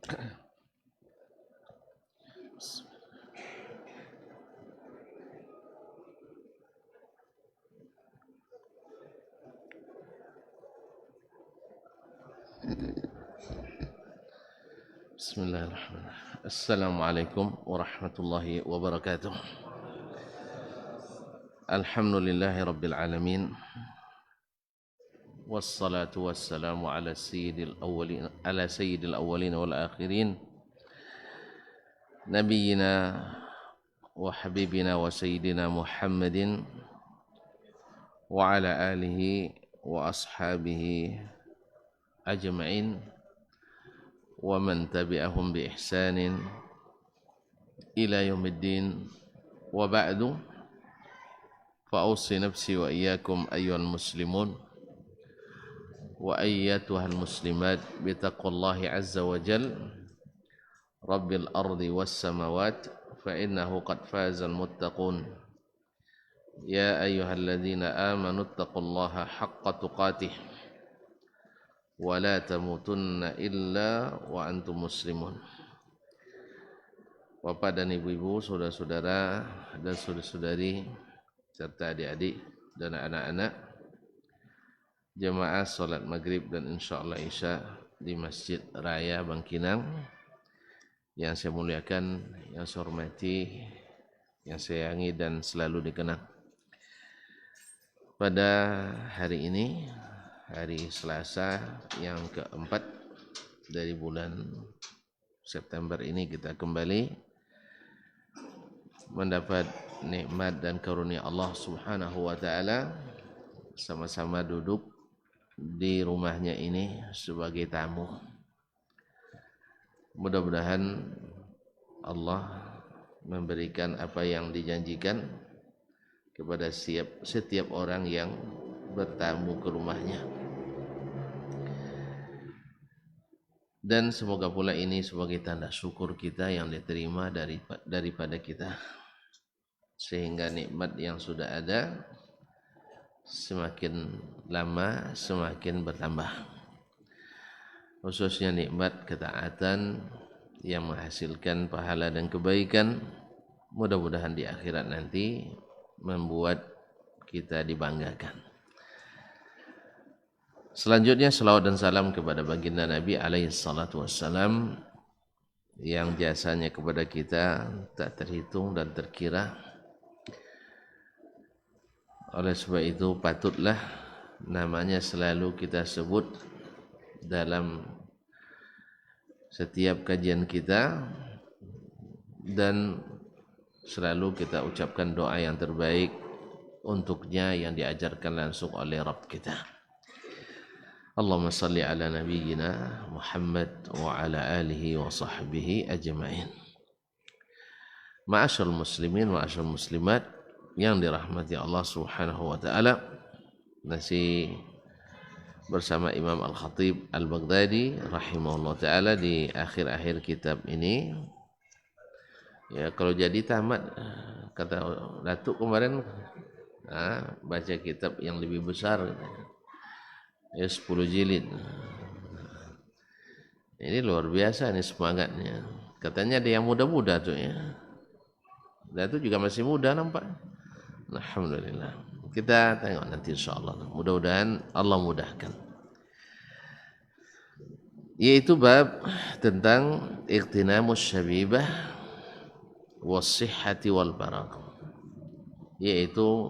Bismillahirrahmanirrahim. Assalamualaikum warahmatullahi wabarakatuh. Alhamdulillahi rabbil alamin. Wassalatu wassalamu ala sayyidil awwalin wal akhirin. Nabiyyina wa habibina wa sayyidina Muhammadin wa ala alihi wa ashabihi ajma'in. ومن تبعهم بإحسان إلى يوم الدين وبعد فأوصي نفسي وإياكم أيها المسلمون وأيتها المسلمات بتقوى الله عز وجل رب الأرض والسماوات فإنه قد فاز المتقون يا أيها الذين آمنوا اتقوا الله حق تقاته ولا تموتن إلا وأنتم مسلمون. Bapak dan ibu-ibu, saudara-saudara dan saudari-saudari serta adik-adik dan anak-anak jemaah salat maghrib dan insyaallah isya di Masjid Raya Bangkinang yang saya muliakan, yang saya hormati, yang saya sayangi dan selalu dikenang. Pada hari ini, hari Selasa yang keempat dari bulan September ini, kita kembali mendapat nikmat dan karunia Allah Subhanahu wa taala, sama-sama duduk di rumahnya ini sebagai tamu. Mudah-mudahan Allah memberikan apa yang dijanjikan kepada setiap orang yang bertamu ke rumahnya. Dan semoga pula ini sebagai tanda syukur kita yang diterima daripada kita, sehingga nikmat yang sudah ada semakin lama semakin bertambah, khususnya nikmat ketaatan yang menghasilkan pahala dan kebaikan. Mudah-mudahan di akhirat nanti membuat kita dibanggakan. Selanjutnya salawat dan salam kepada baginda Nabi alaihi salatu wassalam yang jasanya kepada kita tak terhitung dan terkira. Oleh sebab itu patutlah namanya selalu kita sebut dalam setiap kajian kita dan selalu kita ucapkan doa yang terbaik untuknya yang diajarkan langsung oleh Rabb kita. Allahumma salli ala nabiyyina Muhammad wa ala alihi wa sahbihi ajma'in. Ma'asyarul muslimin, ma'asyarul muslimat yang dirahmati Allah Subhanahu wa taala, masih bersama Imam Al-Khatib Al-Baghdadi rahimahullah taala di akhir-akhir kitab ini. Ya, kalau jadi tamat, kata Datuk kemarin, baca kitab yang lebih besar, ya 10 jilid. Ini luar biasa nih semangatnya. Katanya ada yang muda-muda tuh ya. Datuk juga masih muda nampak. Alhamdulillah. Kita tengok nanti insyaallah. Mudah-mudahan Allah mudahkan. Yaitu bab tentang iqtinamus syabibah was-sihhati wal barakah. Yaitu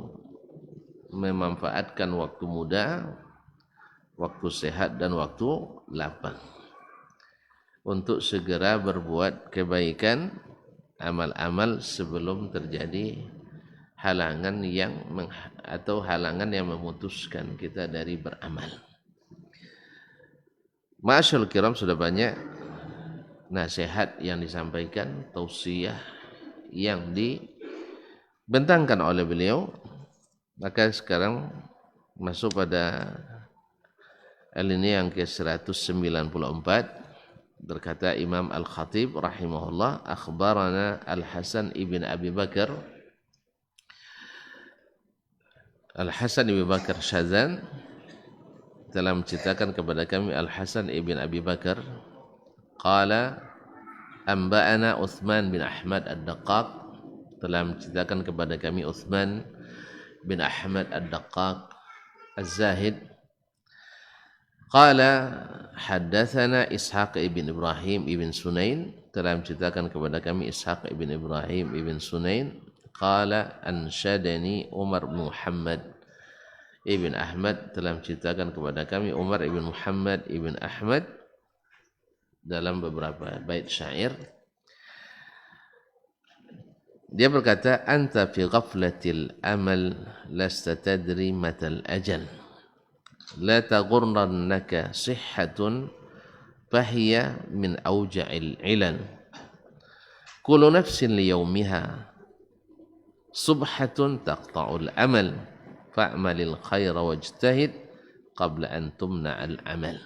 memanfaatkan waktu muda, waktu sehat dan waktu lapang untuk segera berbuat kebaikan, amal-amal sebelum terjadi halangan yang memutuskan kita dari beramal. Ma'asyarul kiram, sudah banyak nasihat yang disampaikan, tausiah yang dibentangkan oleh beliau. Maka sekarang masuk pada alinea yang ke-194. Berkata Imam Al-Khatib rahimahullah, akhbarana Al-Hasan ibn Abi Bakar. Al-Hasan ibn Bakar Syazan telah menceritakan kepada kami Al-Hasan ibn Abi Bakar qala anba'ana Utsman bin Ahmad Ad-Daqqaq, telah menceritakan kepada kami Utsman bin Ahmad Ad-Daqqaq Az-Zahid. Qala haddatsana Ishaq ibn Ibrahim ibn Sunain, telah menceritakan kepada kami Ishaq ibn Ibrahim ibn Sunain. Qala ansyadani Umar bin Muhammad ibn Ahmad, telah menceritakan kepada kami Umar ibn Muhammad ibn Ahmad dalam beberapa bait syair. Dia berkata, anta fi ghaflatil amal lasta tadri matal ajal, la taghurrannaka sihhatun fahiya min awja'il ilal, kullu nafsin liyawmiha subhatun taqta'ul amal, fa'malil khaira wajtahid qabla an tumna'al amal.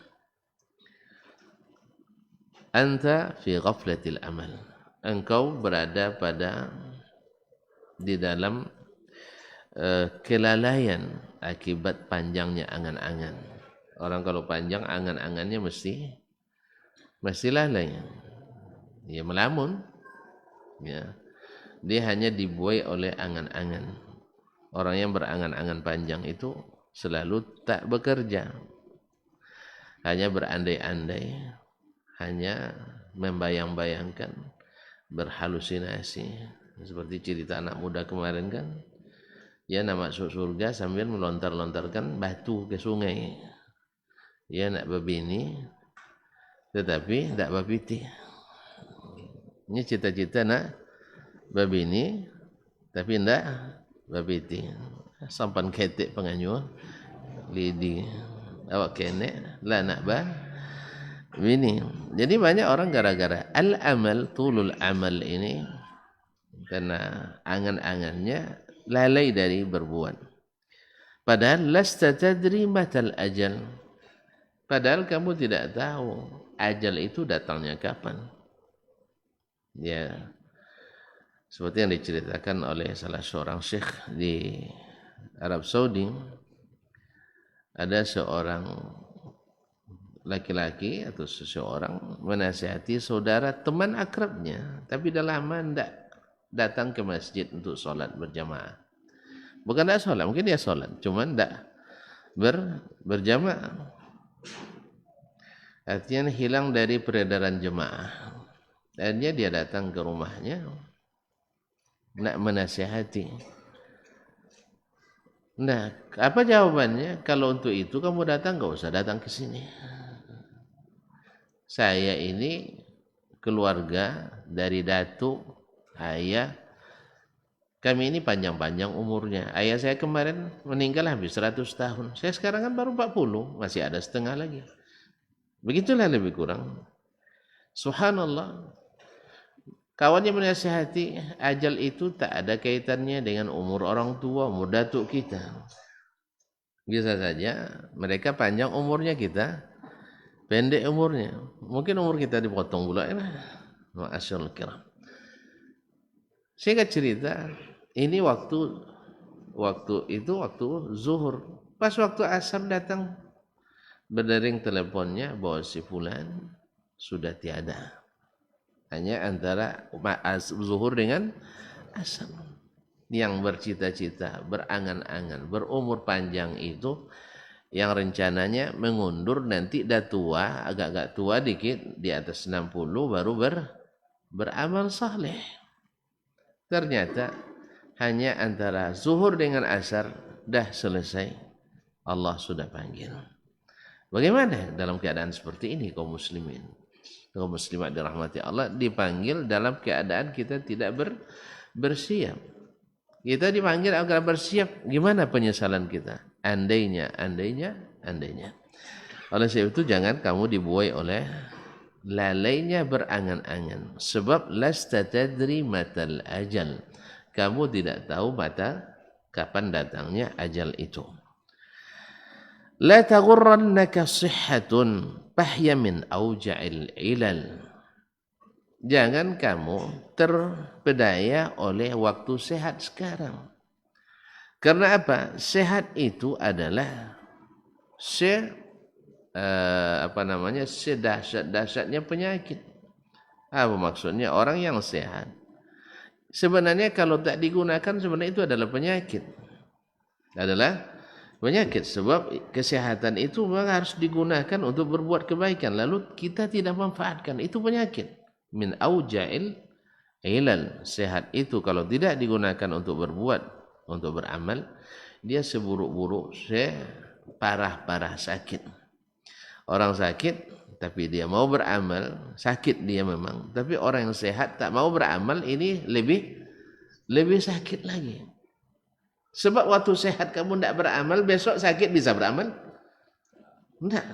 Anta fi ghaflatil amal, engkau berada di dalam kelalaian akibat panjangnya angan-angan. Orang kalau panjang angan-angannya mesti lalai, ya melamun, ya. Dia hanya dibuai oleh angan-angan. Orang yang berangan-angan panjang itu selalu tak bekerja, hanya berandai-andai, hanya membayang-bayangkan, berhalusinasi. Seperti cerita anak muda kemarin kan, dia nak masuk surga sambil melontar-lontarkan batu ke sungai. Dia nak berbini, tetapi tak berbiti. Ini cita-cita nak berbini, tapi tidak berbiti. Sampan ketek penganyur, lidi awak kenek, lah nak bini. Jadi banyak orang gara-gara al-amal, tulul amal ini, karena angan-angannya lalai dari berbuat. Padahal lasta tadri matal ajal, padahal kamu tidak tahu ajal itu datangnya kapan. Ya, seperti yang diceritakan oleh salah seorang syekh di Arab Saudi, ada seorang laki-laki atau seseorang menasihati saudara teman akrabnya, tapi dah lama tidak datang ke masjid untuk solat berjamaah. Bukan tidak solat, mungkin dia solat, cuma tidak berjamaah. Artinya hilang dari peredaran jemaah. Akhirnya dia datang ke rumahnya nak menasihati. Nah, apa jawabannya? Kalau untuk itu kamu datang, enggak usah datang ke sini. Saya ini keluarga dari datuk, ayah. Kami ini panjang-panjang umurnya. Ayah saya kemarin meninggal habis 100 tahun. Saya sekarang kan baru 40, masih ada setengah lagi. Begitulah lebih kurang. Subhanallah. Kawannya menasihati, ajal itu tak ada kaitannya dengan umur orang tua, umur datuk kita. Bisa saja mereka panjang umurnya, kita pendek umurnya. Mungkin umur kita dipotong pula. Ma'asyarul kiram. Singkat cerita, ini waktu zuhur. Pas waktu asar datang, berdering teleponnya bahwa si fulan sudah tiada. Hanya antara zuhur dengan asar. Yang bercita-cita, berangan-angan, berumur panjang itu, yang rencananya mengundur nanti dah tua, agak-agak tua dikit, di atas 60 baru beramal saleh. Ternyata hanya antara zuhur dengan asar dah selesai, Allah sudah panggil. Bagaimana dalam keadaan seperti ini kaum muslimin, kaum muslimat dirahmati Allah, dipanggil dalam keadaan kita tidak bersiap. Kita dipanggil agar bersiap, gimana penyesalan kita? Andainya. Oleh sebab itu jangan kamu dibuai oleh lalainya berangan-angan. Sebab lasta tadri matal ajal, kamu tidak tahu kapan datangnya ajal itu. La taghurrannaka sihhatun fahya min awja'il ilal. Jangan kamu terpedaya oleh waktu sehat sekarang. Karena apa? Sehat itu adalah sedahsyat-dahsyatnya penyakit. Apa maksudnya? Orang yang sehat. Sebenarnya kalau tak digunakan sebenarnya itu adalah penyakit. Adalah penyakit sebab kesehatan itu memang harus digunakan untuk berbuat kebaikan. Lalu kita tidak manfaatkan, itu penyakit. Min auja'il ilal. Sehat itu kalau tidak digunakan untuk berbuat, untuk beramal, dia seburuk-buruk, parah-parah sakit. Orang sakit tapi dia mau beramal, sakit dia memang. Tapi orang yang sehat tak mau beramal, ini lebih sakit lagi. Sebab waktu sehat kamu tidak beramal, besok sakit bisa beramal? Tidak.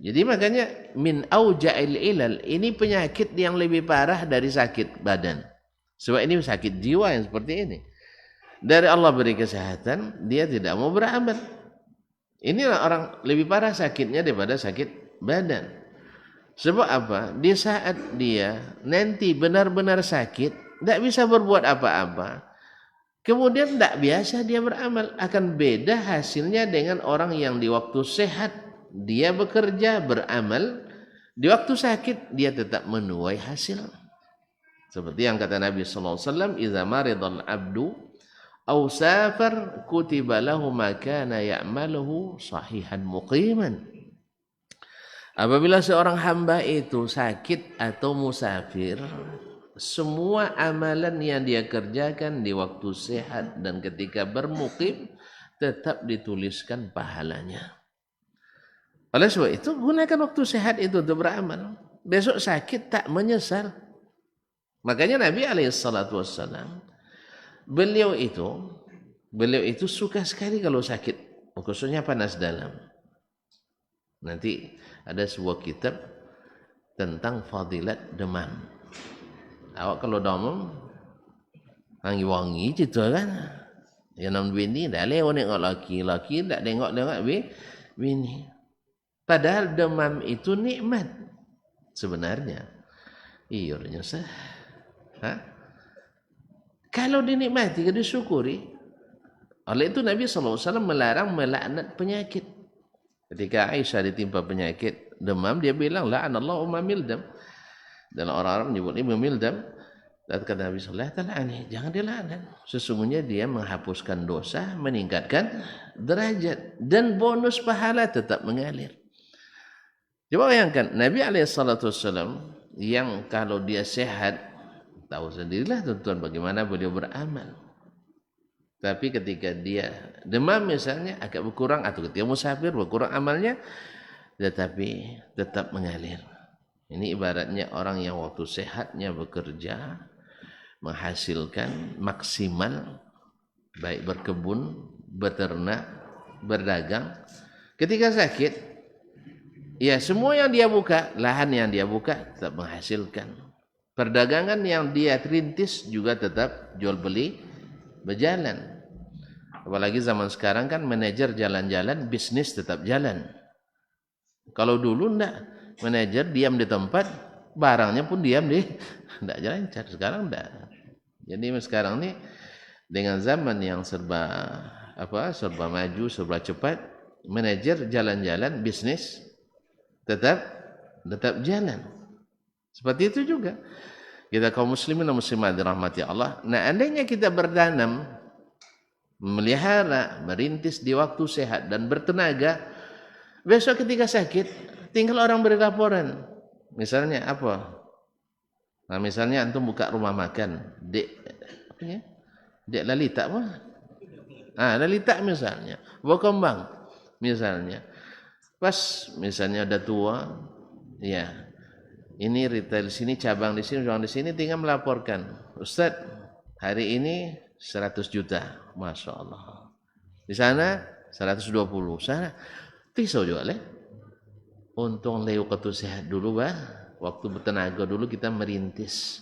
Jadi makanya min auja'il ilal, ini penyakit yang lebih parah dari sakit badan. Sebab ini sakit jiwa yang seperti ini. Dari Allah beri kesehatan, dia tidak mau beramal. Inilah orang lebih parah sakitnya daripada sakit badan. Sebab apa? Di saat dia nanti benar-benar sakit, tidak bisa berbuat apa-apa. Kemudian tidak biasa dia beramal. Akan beda hasilnya dengan orang yang di waktu sehat, dia bekerja, beramal. Di waktu sakit, dia tetap menuai hasil. Seperti yang kata Nabi SAW, "Iza maridal abdu, aw safar, kutiba lahu ma kana ya'maluhu sahihan muqiman." Apabila seorang hamba itu sakit atau musafir, semua amalan yang dia kerjakan di waktu sehat dan ketika bermukim tetap dituliskan pahalanya. Oleh sebab itu, gunakan waktu sehat itu untuk beramal. Besok sakit tak menyesal. Makanya Nabi SAW, beliau itu suka sekali kalau sakit, khususnya panas dalam. Nanti ada sebuah kitab tentang fadilat demam. Awak kalau demam, wangi-wangi gitu kan. Yang nam bini dah lewat tengok laki tak tengok bini. Padahal demam itu nikmat sebenarnya. Iya nyesah. Kalau dinikmati, disyukuri. Oleh itu Nabi SAW melarang melaknat penyakit. Ketika Aisyah ditimpa penyakit demam, dia bilang la'anallahu mamildam. Dan orang-orang menyebut ini mamildam. Dan kata Nabi sallallahu alaihi wasallam, jangan dilaknat. Sesungguhnya dia menghapuskan dosa, meningkatkan derajat dan bonus pahala tetap mengalir. Coba bayangkan Nabi alaihi salatu wasallam yang kalau dia sehat, tahu sendirilah tuan-tuan bagaimana beliau beramal. Tapi ketika dia demam misalnya agak berkurang, atau ketika musafir berkurang amalnya, tetapi tetap mengalir. Ini ibaratnya orang yang waktu sehatnya bekerja, menghasilkan maksimal, baik berkebun, beternak, berdagang. Ketika sakit, ya semua yang dia buka, lahan yang dia buka tetap menghasilkan. Perdagangan yang dia rintis juga tetap jual beli berjalan. Apalagi zaman sekarang kan manajer jalan-jalan, bisnis tetap jalan. Kalau dulu enggak, manajer diam di tempat, barangnya pun diam di enggak jalan. Sekarang enggak. Jadi sekarang ini dengan zaman yang serba maju, serba cepat, manajer jalan-jalan, bisnis tetap jalan. Seperti itu juga. Kita kaum muslimin dan muslimat dirahmati Allah. Nah, andainya kita bertanam, memelihara, merintis di waktu sehat dan bertenaga, besok ketika sakit tinggal orang beri laporan. Misalnya apa? Nah, misalnya antum buka rumah makan, Dek Lalita apa? Lalita misalnya, buah kembang misalnya. Pas misalnya ada tua, ya. Ini retail sini, cabang di sini, tinggal melaporkan, Ustaz, hari ini 100 juta, Masya Allah. Di sana 120, sana tisau juga leh. Untung leu ketu sehat dulu bah. Waktu bertenaga dulu kita merintis.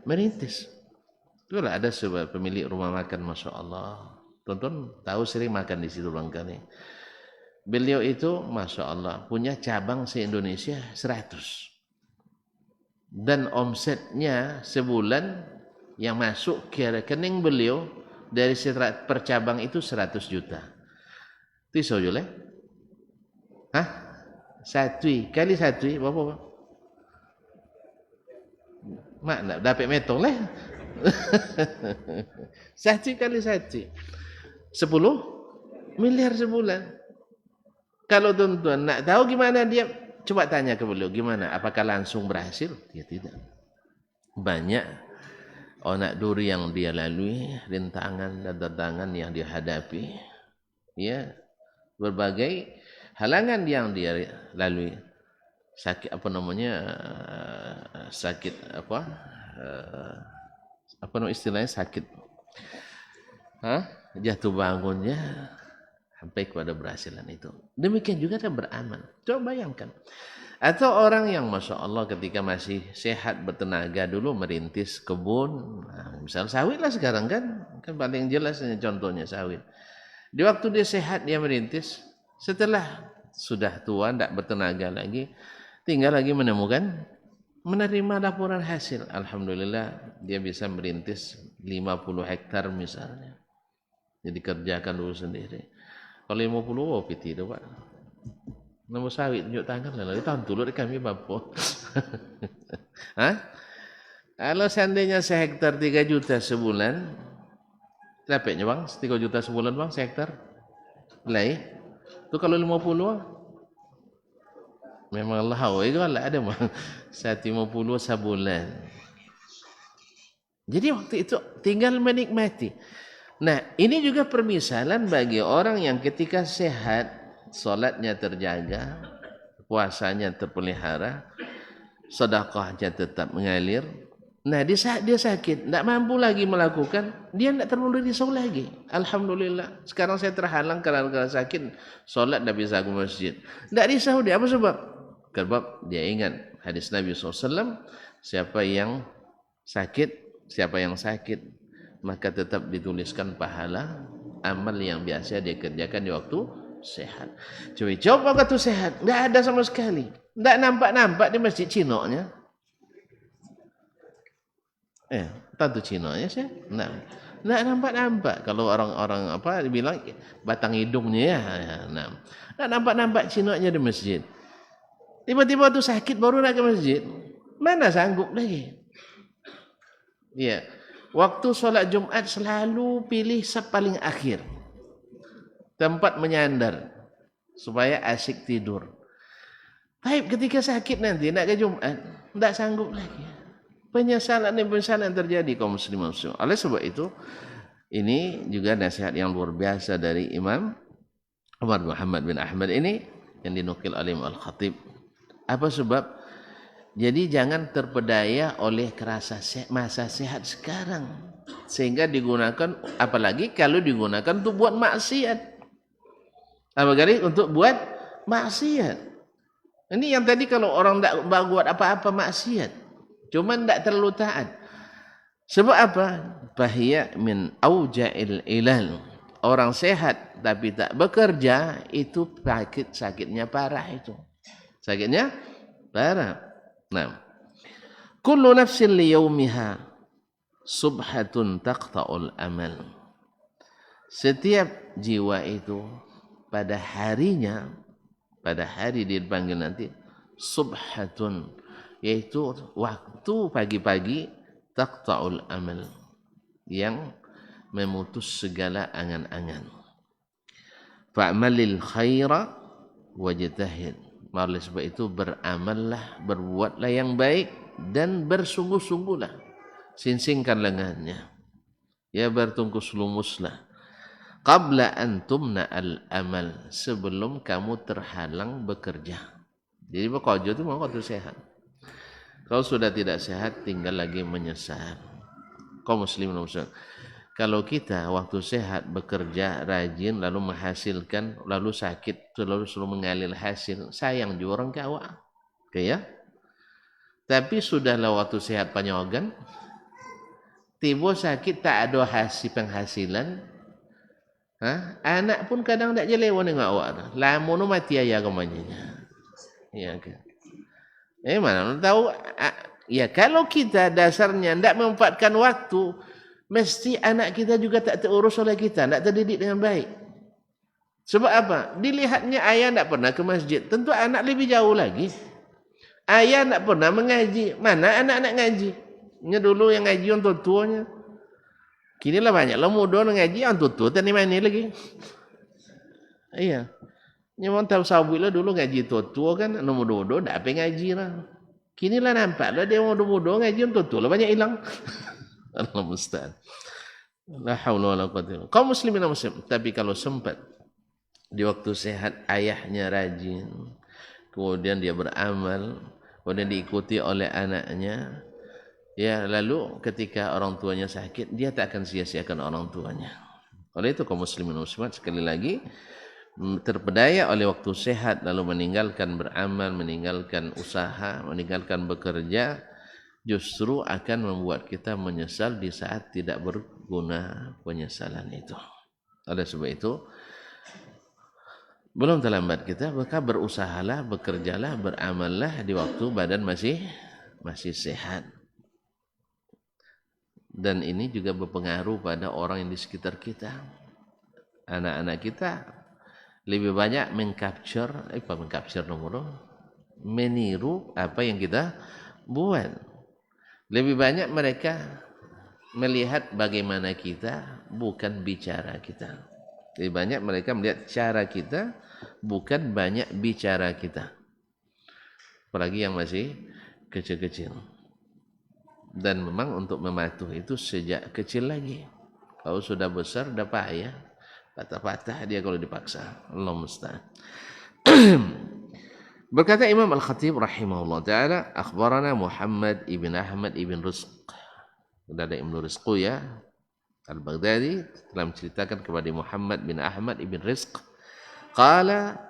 Merintis. Itulah ada sebuah pemilik rumah makan, Masya Allah. Tonton tahu sering makan di situ barangkali. Beliau itu Masya Allah punya cabang se-Indonesia 100. Dan omsetnya sebulan yang masuk ke rekening beliau dari per cabang itu 100 juta. Tisau jule? Satu kali satu berapa? Mak nak dapat metong lah. 1 kali 1. 10 miliar sebulan. Kalau tuan-tuan nak tahu gimana dia, coba tanya ke beliau gimana, apakah langsung berhasil? Ya tidak. Banyak onak duri yang dia lalui, rintangan dan tantangan yang dia hadapi. Ya, berbagai halangan yang dia lalui. Sakit apa namanya? Sakit apa? Apa nama istilahnya sakit? Jatuh bangunnya sampai kepada berhasilan itu. Demikian juga dia beramal. Coba bayangkan. Atau orang yang Masya Allah ketika masih sehat bertenaga dulu merintis kebun. Misal sawit lah sekarang kan. Kan paling jelas contohnya sawit. Di waktu dia sehat dia merintis. Setelah sudah tua tidak bertenaga lagi. Tinggal lagi menerima laporan hasil. Alhamdulillah dia bisa merintis 50 hektar misalnya. Jadi kerjakan dulu sendiri. Kalau 50 piti itu Pak. Nombor sawit tunjuk tangan lah. Itu tulur kami bapak. Kalau seandainya sehektar 3 juta sebulan. Dapatnya bang 3 juta sebulan bang sehektar. Lai. Itu kalau 50 memang Allah itu lah ada bang 150 sebulan. Jadi waktu itu tinggal menikmati. Nah ini juga permisalan bagi orang yang ketika sehat, solatnya terjaga, puasanya terpelihara, sedekahnya tetap mengalir. Nah di saat dia sakit, tidak mampu lagi melakukan, dia tidak terlalu risau lagi. Alhamdulillah. Sekarang saya terhalang karena sakit, solat tidak bisa ke masjid. Tidak risau dia, apa sebab? Sebab dia ingat hadis Nabi SAW, siapa yang sakit, maka tetap dituliskan pahala amal yang biasa dia kerjakan di waktu sehat. Coba waktu sehat, tidak ada sama sekali. Tidak nampak di masjid Cina-nya. Tentu Cina-nya saya. Tidak nampak. Kalau orang-orang dibilang batang hidungnya tidak nampak Cina-nya di masjid. Tiba-tiba waktu sakit baru nak ke masjid. Mana sanggup lagi? Ya, waktu solat Jumat selalu pilih paling akhir. Tempat menyandar supaya asik tidur. Baik ketika sakit nanti nak ke Jumat, tidak sanggup lagi. Penyesalan terjadi kaum muslimin. Oleh sebab itu, ini juga nasihat yang luar biasa dari Imam Umar Muhammad bin Ahmad ini yang dinukil oleh Al-Khatib. Apa sebab? Jadi jangan terpedaya oleh masa sehat sekarang. Sehingga digunakan, apalagi kalau digunakan untuk buat maksiat. Apalagi untuk buat maksiat. Ini yang tadi kalau orang tidak buat apa-apa maksiat. Cuma tidak terlalu taat. Sebab apa? Bahia min auja'il ilal. Orang sehat tapi tak bekerja, itu sakitnya parah itu. Sakitnya parah. Nah, kullu nafsin liyaumiha subhatun taqta'ul amal. Setiap jiwa itu pada harinya, pada hari dipanggil nanti subhatun, yaitu waktu pagi-pagi taqta'ul amal, yang memutus segala angan-angan. Fa'malil khaira wajtahid. Oleh sebab itu beramallah, berbuatlah yang baik dan bersungguh-sungguhlah. Singsingkan lengannya. Ya bertungkus lumuslah. Qabla an tumna al-amal. Sebelum kamu terhalang bekerja. Jadi bekerja itu mau waktu sehat. Kalau sudah tidak sehat tinggal lagi menyesal. Kaum muslimin muslimat. Kalau kita waktu sehat bekerja rajin lalu menghasilkan lalu sakit lalu mengalir hasil, sayang juga orang kawa. Ya. Tapi sudahlah waktu sehat panyogan, tiba sakit tak ada penghasilan. Anak pun kadang tak jelewan dengan awak. Lama nu mati ayah kemanya. Ya kan. Mana tahu ya kalau kita dasarnya tidak memanfaatkan waktu, mesti anak kita juga tak terurus oleh kita, tak terdidik dengan baik. Sebab apa? Dilihatnya ayah tak pernah ke masjid, tentu anak lebih jauh lagi. Ayah tak pernah mengaji, mana anak-anak ngaji? Nya dulu yang ngaji yang tua-tuanya. Kini lah banyak lah muda ngaji yang tua-tua tadi mana lagi. Iya. Nya mau tahu sabu lah dulu ngaji tua-tua kan, anu muda-muda dak apa ngaji lah. Kini lah nampak lah dia muda-muda ngaji yang tua-tua lah banyak hilang. Allah musta'an. La haula wala quwwata illa billah. Kaum muslimin dan muslim, tapi kalau sempat di waktu sehat ayahnya rajin, kemudian dia beramal, kemudian diikuti oleh anaknya, ya lalu ketika orang tuanya sakit, dia tak akan sia-siakan orang tuanya. Oleh itu kaum muslimin dan muslimat sekali lagi terpedaya oleh waktu sehat lalu meninggalkan beramal, meninggalkan usaha, meninggalkan bekerja, justru akan membuat kita menyesal di saat tidak berguna penyesalan itu. Oleh sebab itu, belum terlambat kita, maka berusahalah, bekerjalah, beramallah di waktu badan masih sehat. Dan ini juga berpengaruh pada orang yang di sekitar kita. Anak-anak kita lebih banyak meniru apa yang kita buat. Lebih banyak mereka melihat bagaimana kita, bukan bicara kita. Lebih banyak mereka melihat cara kita, bukan banyak bicara kita. Apalagi yang masih kecil-kecil. Dan memang untuk mematuh itu sejak kecil lagi. Kalau sudah besar, dah payah. Patah-patah dia kalau dipaksa. Allah musta'an. Berkata Imam Al-Khatib rahimahullah ta'ala, akhbarana Muhammad ibn Ahmad ibn Rizq. Sudah ada Ibn Rizq ya. Al-Baghdadi telah menceritakan kepada Muhammad bin Ahmad ibn Rizq. Qala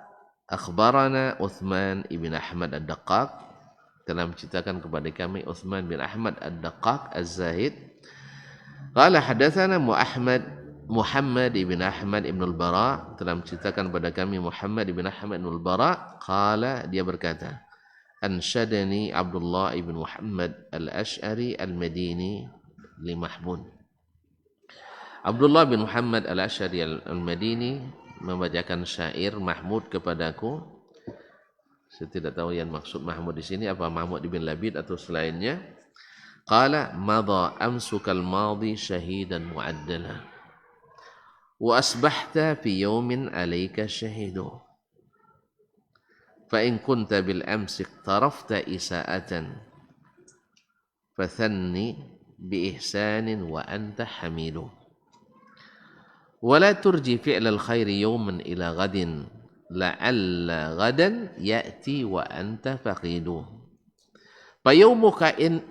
akhbarana Uthman ibn Ahmad Ad-Daqqaq. Telah menceritakan kepada kami Uthman bin Ahmad Ad-Daqqaq Az-Zahid. Qala hadatsana Muhammad ibn Ahmad ibn al-Bara, telah menceritakan kepada kami Muhammad ibn Ahmad ibn al-Bara. Qala, dia berkata, ansyadani Abdullah ibn Muhammad al-Ash'ari al-Madini li Mahmud. Abdullah bin Muhammad al-Ash'ari al-Madini membacakan syair Mahmud kepadaku. Saya tidak tahu yang maksud Mahmud di sini apa Mahmud ibn Labid atau selainnya. Qala madha amsukal madi syahidan mu'addala wa asbahta fi yawmin alayka shahidu fa in kunta bil amsi tarafta isa'atan fathanni bi ihsanin wa anta hamidu wa la turji fi'lal khairi yawman ila ghadin la'alla ghadan ya'ti wa anta faqidu fa yawmuka in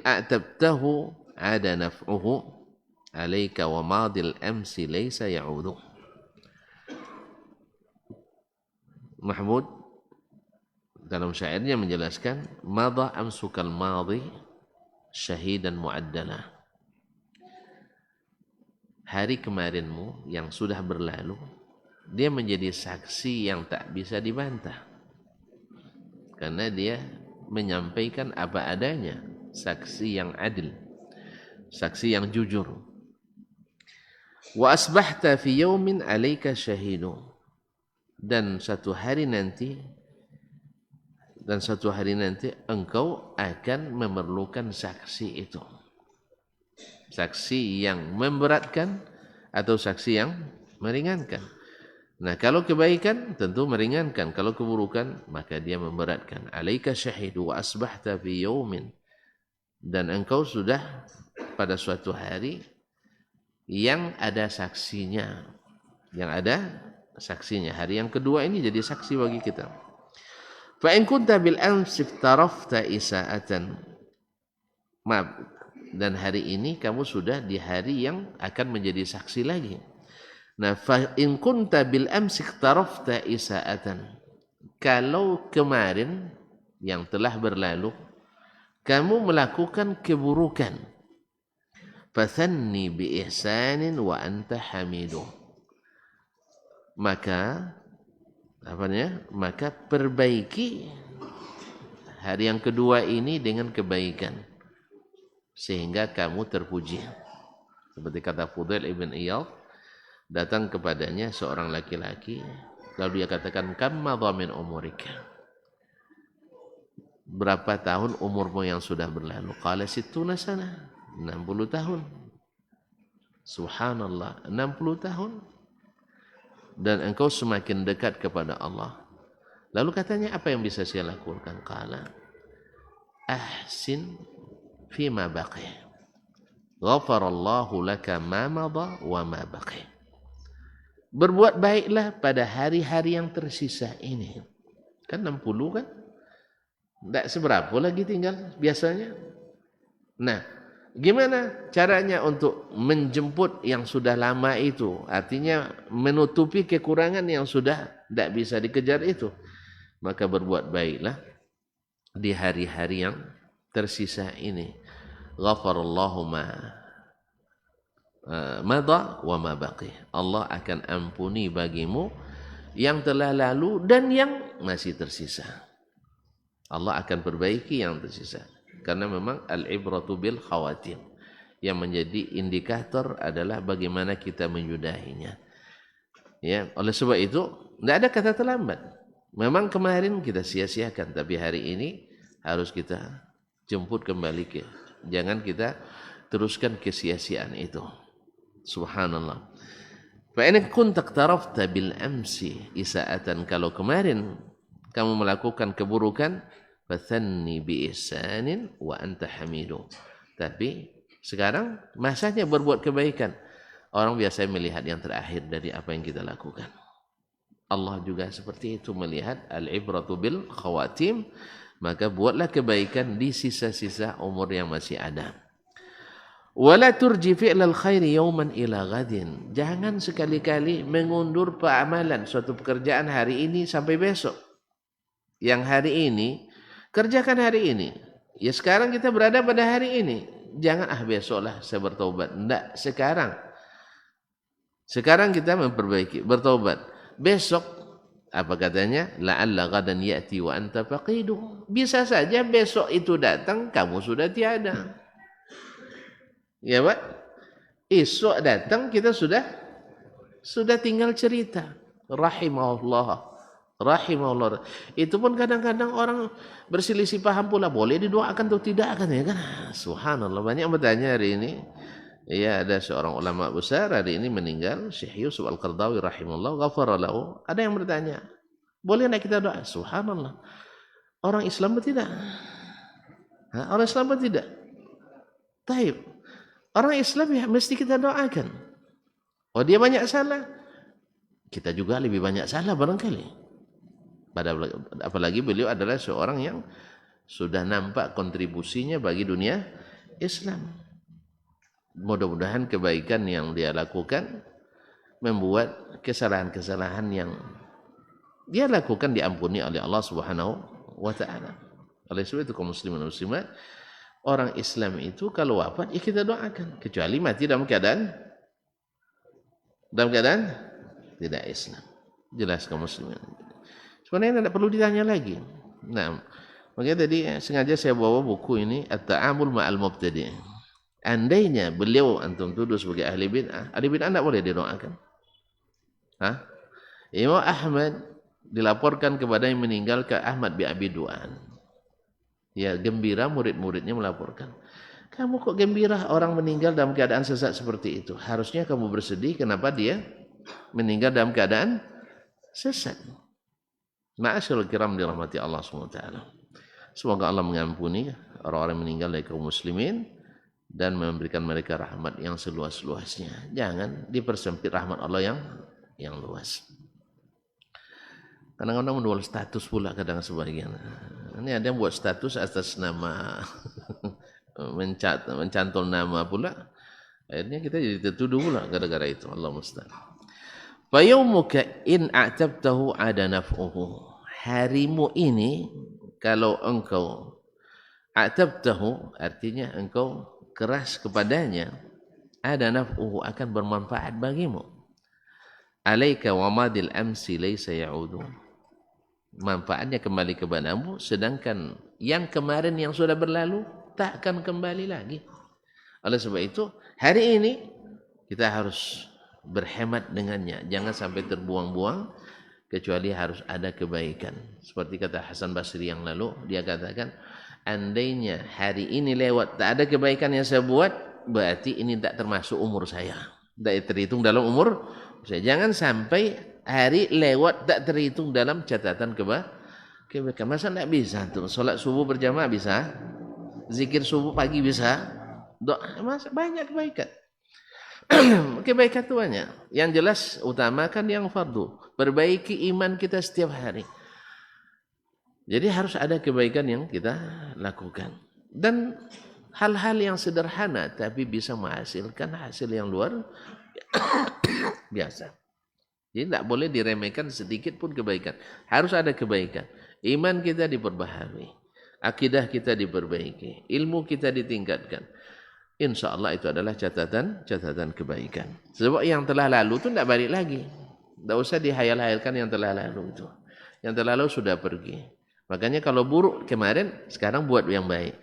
a'tabtahu ada naf'uhu alaika wa madil amsi laysa ya'udu. Mahmud dalam syairnya menjelaskan madha amsukal madhi syahidan mu'addala. Hari kemarinmu yang sudah berlalu dia menjadi saksi yang tak bisa dibantah karena dia menyampaikan apa adanya, saksi yang adil, saksi yang jujur. Wa asbahta fi yawmin alayka shahidu, dan satu hari nanti engkau akan memerlukan saksi itu, saksi yang memberatkan atau saksi yang meringankan. Nah, kalau kebaikan tentu meringankan, kalau keburukan maka dia memberatkan. Alayka shahidu wa asbahta fi yawmin, dan engkau sudah pada suatu hari yang ada saksinya, hari yang kedua ini jadi saksi bagi kita. Fa in kunta bil amsi tarafta isa'atan, dan hari ini kamu sudah di hari yang akan menjadi saksi lagi. Nah, fa in kunta bil amsi tarafta isa'atan, kalau kemarin yang telah berlalu kamu melakukan keburukan, fathanni bi ihsanin wa anta hamidu, maka perbaiki hari yang kedua ini dengan kebaikan sehingga kamu terpuji. Seperti kata Fudail ibn Iyad, datang kepadanya seorang laki-laki lalu dia katakan kam madha min umurika, berapa tahun umurmu yang sudah berlalu? Qala sittuna sana, 60 tahun. Subhanallah, 60 tahun. Dan engkau semakin dekat kepada Allah. Lalu katanya, apa yang bisa saya lakukan? Qala ahsin fima baqi. Ghafarallahu laka ma madha wa ma baqi. Berbuat baiklah pada hari-hari yang tersisa ini. Kan 60 kan? Tidak seberapa lagi tinggal biasanya. Nah, gimana caranya untuk menjemput yang sudah lama itu? Artinya menutupi kekurangan yang sudah tidak bisa dikejar itu. Maka berbuat baiklah di hari-hari yang tersisa ini. Ghafarallahu ma madha wa ma baqi. Allah akan ampuni bagimu yang telah lalu dan yang masih tersisa. Allah akan perbaiki yang tersisa. Karena memang al-ibratu bil khawatim. Yang menjadi indikator adalah bagaimana kita menyudahinya. Ya, oleh sebab itu tidak ada kata terlambat. Memang kemarin kita sia-siakan, tapi hari ini harus kita jemput kembali ke. Jangan kita teruskan kesia-siaan itu. Subhanallah. Fa in kunta tarafta bil amsi isaatan, kalau kemarin kamu melakukan keburukan, fathanni bi ihsanin wa anta hamidu. Tapi sekarang masanya berbuat kebaikan. Orang biasa melihat yang terakhir dari apa yang kita lakukan. Allah juga seperti itu, melihat al-ibratu bil khawatim. Maka buatlah kebaikan di sisa-sisa umur yang masih ada. Wala turji fi'lal khairi yawman ila ghadin. Jangan sekali-kali mengundur amalan suatu pekerjaan hari ini sampai besok. Yang hari ini kerjakan hari ini. Ya sekarang kita berada pada hari ini. Jangan besoklah saya bertobat. Tidak, sekarang. Sekarang kita memperbaiki, bertobat. Besok apa katanya? La'alla ghadan ya'ti wa anta faqidu. Bisa saja besok itu datang kamu sudah tiada. Ya Pak? Esok datang kita sudah tinggal cerita. Rahimahullah. Rahimahullah. Itu pun kadang-kadang orang berselisih paham pula. Boleh didoakan atau tidak kan ya kan? Subhanallah. Banyak bertanya hari ini. Ya, ada seorang ulama besar hari ini meninggal, Syekh Yusuf Al-Qardawi rahimahullah, ghafara lahu. Ada yang bertanya, boleh enggak kita doa? Subhanallah. Orang Islam tidak? Orang Islam tidak? Taib. Orang Islam ya mesti kita doakan. Oh dia banyak salah, kita juga lebih banyak salah barangkali. Apalagi beliau adalah seorang yang sudah nampak kontribusinya bagi dunia Islam. Mudah-mudahan kebaikan yang dia lakukan membuat kesalahan-kesalahan yang dia lakukan diampuni oleh Allah Subhanahu wa taala. Oleh sebab itu kaum muslimin dan muslimat, orang Islam itu kalau wafat ya kita doakan, kecuali mati dalam keadaan tidak Islam. Jelas kaum muslimin. Sebenarnya tidak perlu ditanya lagi. Nah, makanya tadi sengaja saya bawa buku ini At-Ta'amul Ma'al Mubtadi'. Andainya beliau antum tuduh sebagai ahli bid'ah tidak boleh didoakan. Imam Ahmad dilaporkan kepada yang meninggal ke Ahmad bin Abi Du'an. Ya, gembira murid-muridnya melaporkan. Kamu kok gembira orang meninggal dalam keadaan sesat seperti itu? Harusnya kamu bersedih kenapa dia meninggal dalam keadaan sesat. Ma'asyiral kiram dirahmati Allah SWT. Semoga Allah mengampuni orang-orang meninggal dari kaum muslimin dan memberikan mereka rahmat yang seluas-luasnya. Jangan dipersempit rahmat Allah yang luas. Kadang-kadang menjual status pula kadang sebagian. Ini ada yang buat status atas nama mencantol nama pula. Akhirnya kita jadi tertuduh pula gara-gara itu. Allah musta'an. Fa yaumuka in a'tabtahu ada naf'uhu. Harimu ini kalau engkau a'tabtahu artinya engkau keras kepadanya, ada naf'uhu akan bermanfaat bagimu. Alaika wa madil amsi laysa ya'udu. Manfaatnya kembali kepadamu, sedangkan yang kemarin yang sudah berlalu tak akan kembali lagi. Oleh sebab itu, hari ini kita harus berhemat dengannya. Jangan sampai terbuang-buang kecuali harus ada kebaikan. Seperti kata Hasan Basri yang lalu, dia katakan, andainya hari ini lewat tak ada kebaikan yang saya buat, berarti ini tak termasuk umur saya, tak terhitung dalam umur saya. Jangan sampai hari lewat tak terhitung dalam catatan kebaikan. Masa tak bisa tuh solat subuh berjamaah bisa, zikir subuh pagi bisa, doa, masa banyak kebaikan. Kebaikan itu banyak. Yang jelas utamakan yang fardu, perbaiki iman kita setiap hari. Jadi harus ada kebaikan yang kita lakukan. Dan hal-hal yang sederhana tapi bisa menghasilkan hasil yang luar biasa. Jadi tidak boleh diremehkan sedikit pun kebaikan. Harus ada kebaikan. Iman kita diperbaharui, akidah kita diperbaiki, ilmu kita ditingkatkan. Insya Allah itu adalah catatan kebaikan. Sebab yang telah lalu itu tidak balik lagi. Tidak usah dihayal-hayalkan yang telah lalu itu. Yang telah lalu sudah pergi. Makanya kalau buruk kemarin, sekarang buat yang baik.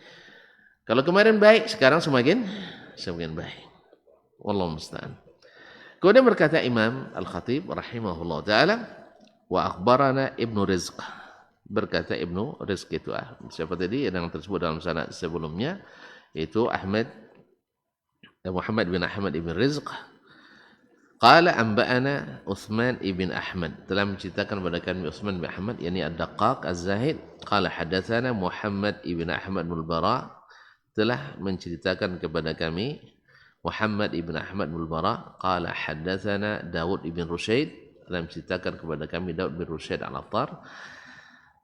Kalau kemarin baik, sekarang semakin baik. Wallahu musta'an. Kemudian berkata Imam Al-Khatib rahimahullah ta'ala, wa akhbarana Ibnu Rizq. Berkata Ibnu Rizq itu siapa tadi yang tersebut dalam sanad sebelumnya, itu Muhammad bin Ahmad ibn Rizq. Qala anba'ana Uthman ibn Ahmad, telah menceritakan kepada kami Uthman bin Ahmad, yakni Ad-Daqqaq Az-Zahid. Qala hadatsana Muhammad ibn Ahmad bin Bara, telah menceritakan kepada kami Muhammad ibn Ahmad bin Bara. Qala hadatsana Daud ibn Rushaid, telah menceritakan kepada kami Daud bin Rushaid Al-Attar.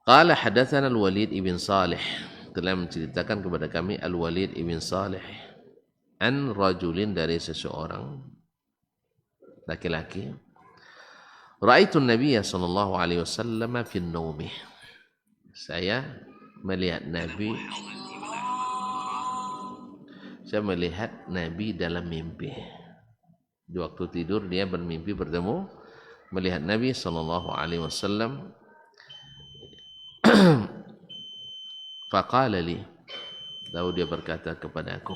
Qala hadatsana Al-Walid ibn Salih, telah menceritakan kepada kami Al-Walid ibn Salih an rajulin, dari seseorang laki-laki. Ra'aitu Nabiya sallallahu alaihi wasallam fi an-naumi, saya melihat Nabi dalam mimpi. Di waktu tidur dia bermimpi bertemu, melihat Nabi sallallahu alaihi wasallam. Faqala li, lalu dia berkata kepada aku.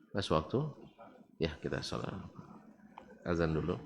Pas waktu ya kita salat azan dulu.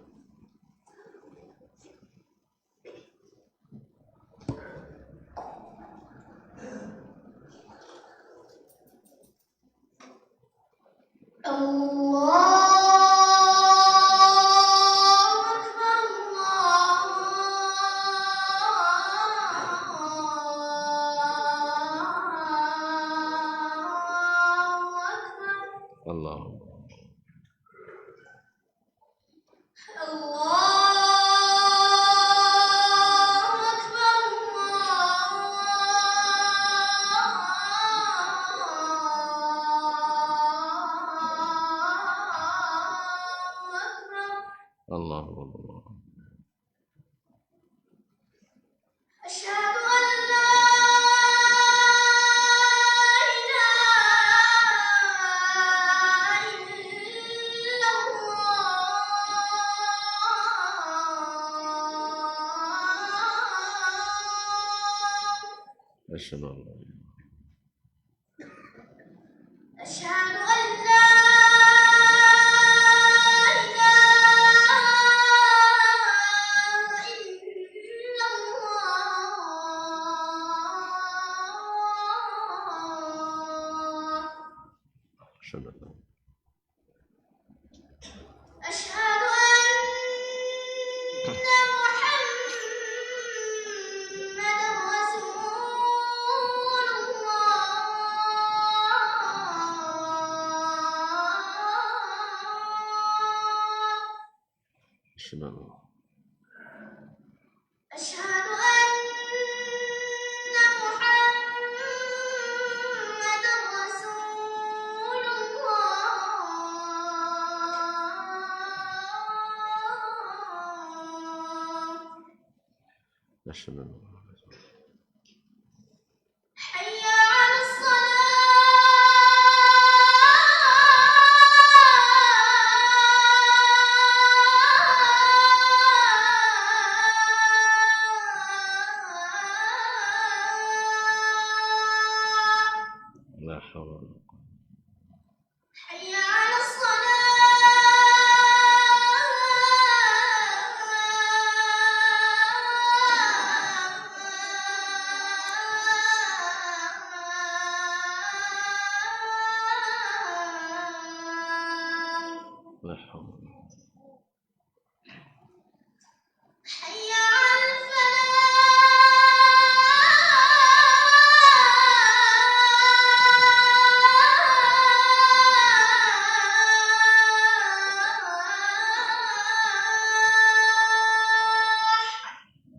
La haula.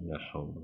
La haula.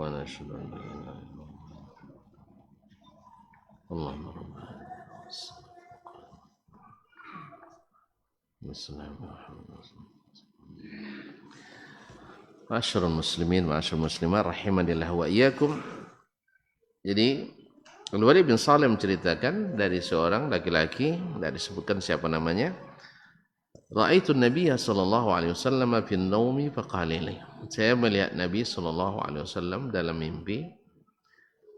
ونشهد أن لا إله إلا الله اللهم رب Ma'asyiral muslimin, ma'asyiral muslimat rahimanillah wa iyyakum. Jadi Al-Walid bin Salim menceritakan dari seorang laki-laki, tidak disebutkan siapa namanya. Ra'aitu Nabiya sallallahu alaihi wasallam fi an-naumi faqala li. Saya melihat Nabi sallallahu alaihi wasallam dalam mimpi.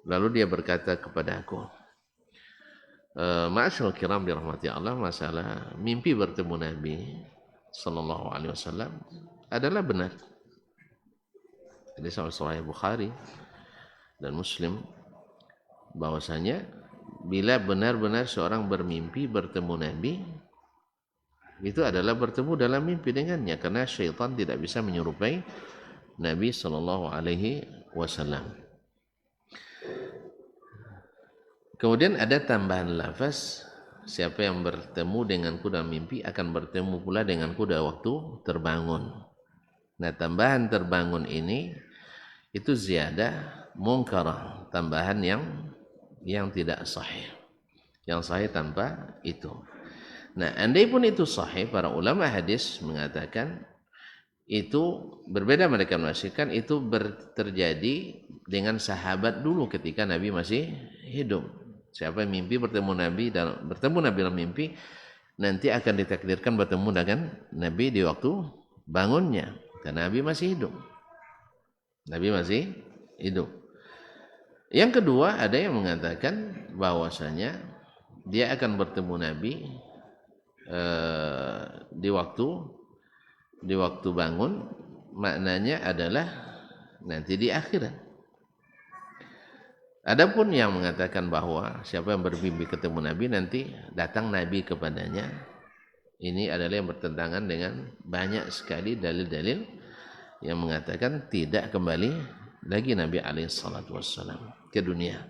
Lalu dia berkata kepadaku, ma'asyiral kiram dirahmati Allah, masalah mimpi bertemu Nabi sallallahu alaihi wasallam adalah benar. Jadi Sahih Bukhari dan Muslim bahwasanya bila benar-benar seorang bermimpi bertemu Nabi, itu adalah bertemu dalam mimpi dengannya, karena syaitan tidak bisa menyerupai Nabi sallallahu alaihi wasallam. Kemudian ada tambahan lafaz, siapa yang bertemu denganku dalam mimpi akan bertemu pula denganku pada waktu terbangun. Nah, tambahan terbangun ini itu ziyadah munkarah, tambahan yang tidak sahih. Yang sahih tanpa itu. Nah, andai pun itu sahih, para ulama hadis mengatakan itu berbeda, mereka menafsirkan itu terjadi dengan sahabat dulu ketika Nabi masih hidup. Siapa yang mimpi bertemu Nabi dalam mimpi, nanti akan ditakdirkan bertemu dengan Nabi di waktu bangunnya, karena Nabi masih hidup. Nabi masih hidup. Yang kedua, ada yang mengatakan bahwasanya dia akan bertemu Nabi di waktu bangun, maknanya adalah nanti di akhirat. Adapun yang mengatakan bahwa siapa yang bermimpi ketemu Nabi nanti datang Nabi kepadanya, ini adalah yang bertentangan dengan banyak sekali dalil-dalil yang mengatakan tidak kembali lagi Nabi alaihissalam ke dunia.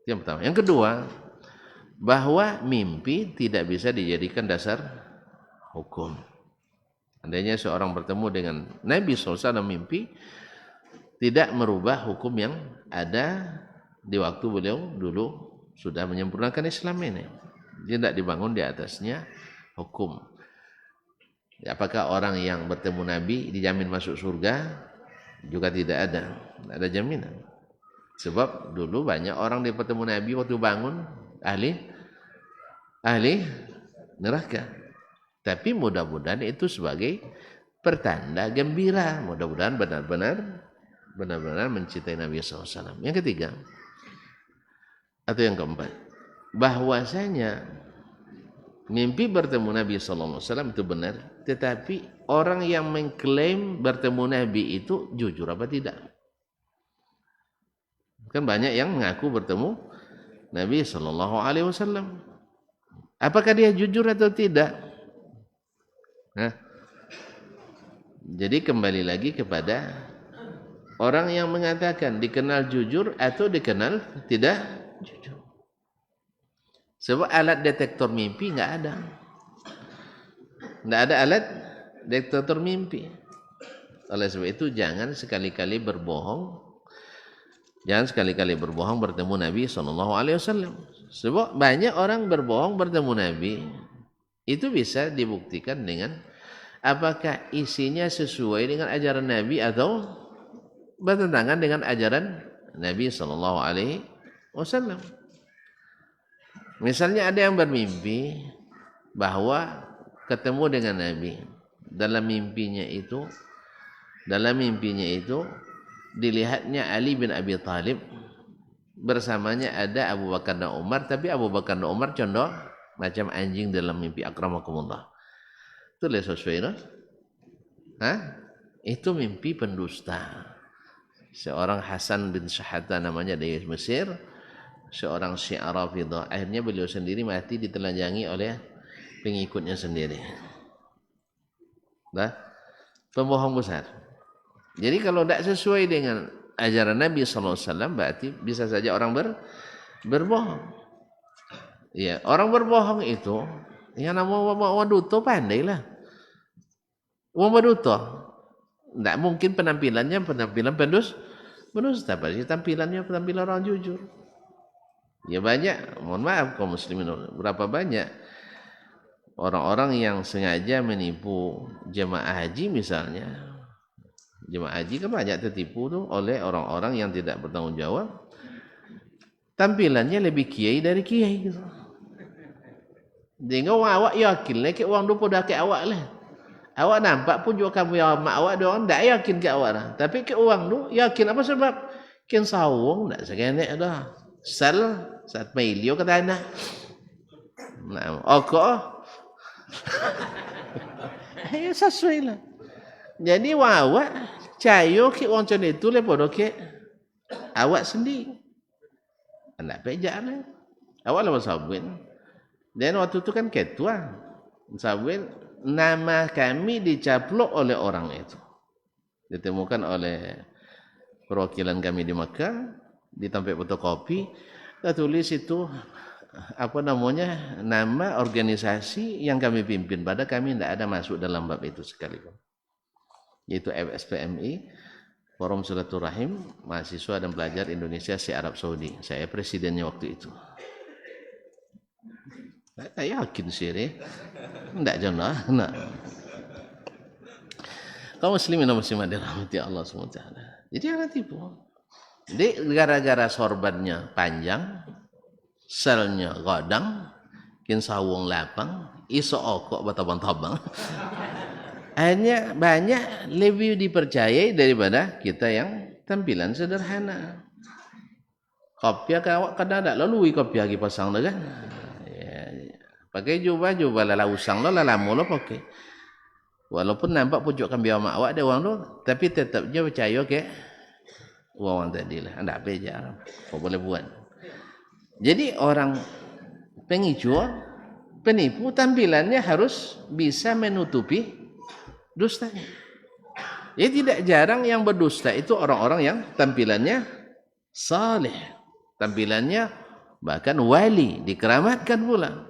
Yang pertama. Yang kedua, bahwa mimpi tidak bisa dijadikan dasar hukum. Andainya seorang bertemu dengan Nabi SAW mimpi, tidak merubah hukum yang ada di waktu beliau dulu sudah menyempurnakan Islam ini. Dia tidak dibangun di atasnya hukum. Apakah orang yang bertemu Nabi dijamin masuk surga? Juga tidak ada jaminan. Sebab dulu banyak orang yang bertemu Nabi waktu bangun ahli neraka. Tapi mudah-mudahan itu sebagai pertanda gembira. Mudah-mudahan benar-benar mencintai Nabi SAW. Yang ketiga atau yang keempat, bahwasanya mimpi bertemu Nabi SAW itu benar, tetapi orang yang mengklaim bertemu Nabi itu jujur apa tidak? Kan banyak yang mengaku bertemu Nabi SAW. Apakah dia jujur atau tidak? Nah, jadi kembali lagi kepada orang yang mengatakan dikenal jujur atau dikenal tidak jujur. Sebab alat detektor mimpi nggak ada. Nggak ada alat detektor mimpi. Oleh sebab itu jangan sekali-kali berbohong Jangan sekali-kali berbohong bertemu Nabi SAW. Sebab banyak orang berbohong bertemu Nabi. Itu bisa dibuktikan dengan apakah isinya sesuai dengan ajaran Nabi atau bertentangan dengan ajaran Nabi SAW. Misalnya ada yang bermimpi bahwa ketemu dengan Nabi. Dalam mimpinya itu dilihatnya Ali bin Abi Thalib, bersamanya ada Abu Bakar dan Umar, tapi Abu Bakar dan Umar condong macam anjing dalam mimpi, akramakumullah. Itu sesuai, no? Itu mimpi pendusta. Seorang Hasan bin Syahata namanya dari Mesir, seorang Syiah Rafidah. Akhirnya beliau sendiri mati ditelanjangi oleh pengikutnya sendiri. Pembohong besar. Jadi kalau tidak sesuai dengan ajaran Nabi SAW, berarti bisa saja orang berbohong. Ya, orang berbohong itu yang namanya waduto pandailah. Waduto, tidak mungkin penampilan pendusta, pasti tampilannya penampilan orang jujur. Ya banyak, mohon maaf kaum muslimin, berapa banyak orang-orang yang sengaja menipu jemaah haji misalnya. Jemaah haji kan banyak tertipu tuh oleh orang-orang yang tidak bertanggung jawab. Tampilannya lebih kiai dari kiai gitu. Dia awak yakin lah ke orang lupa dah ke awak lah. Awak nampak pun juga kamu yang mak awak doang tak yakin ke awak dah. Tapi ke orang tu yakin apa sebab? Kin sawung tak segenek dah. Sal saat mailio ke tanah. Nah, okok. Ayo sesuai lah. Jadi awak cayo ke orang macam itu le podo ke awak sendiri. Anak pejak lah. Awak lah sabun. Dan waktu itu kan ketua sabun, nama kami dicaplok oleh orang itu. Ditemukan oleh perwakilan kami di Makkah, di tempat fotokopi, kita tulis itu apa namanya, nama organisasi yang kami pimpin, pada kami tidak ada masuk dalam bab itu sekalipun. Yaitu FSPMI, Forum Silaturahim Mahasiswa dan Pelajar Indonesia di Arab Saudi. Saya presidennya waktu itu. Saya yakin sih, tidak jelas. Kaum muslimin dan muslimat dirahmati Allah SWT. Jadi jangan tipu. Jadi gara-gara sorbannya panjang, selnya godang, kin sawung lapang, iso okok batabang-tabang. Akhirnya banyak lebih dipercayai daripada kita yang tampilan sederhana. Kopiah awak kadang tak lalu kopiah lagi pasang dah kan. Pakai jubah lala usang lo, lala mula pakai. Walaupun nampak pucuk kambing mak awak ada orang tu, tapi tetapnya percaya ke orang tadi lah. Anda apa je, apa boleh buat. Jadi orang penipu tampilannya harus bisa menutupi dustanya. Jadi tidak jarang yang berdusta itu orang-orang yang tampilannya saleh, tampilannya bahkan wali, dikeramatkan pula.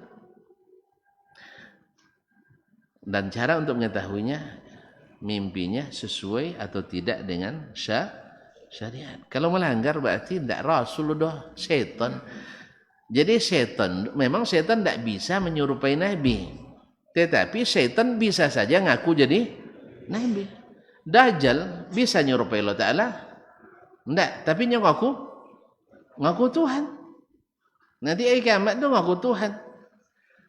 Dan cara untuk mengetahuinya, mimpinya sesuai atau tidak dengan syariat. Kalau melanggar berarti tidak Rasulullah, setan. Jadi setan, memang setan tidak bisa menyerupai Nabi. Tetapi setan bisa saja ngaku jadi Nabi. Dajjal bisa menyerupai Allah Ta'ala? Tidak, tapi dia ngaku Tuhan. Nanti kiamat itu ngaku Tuhan.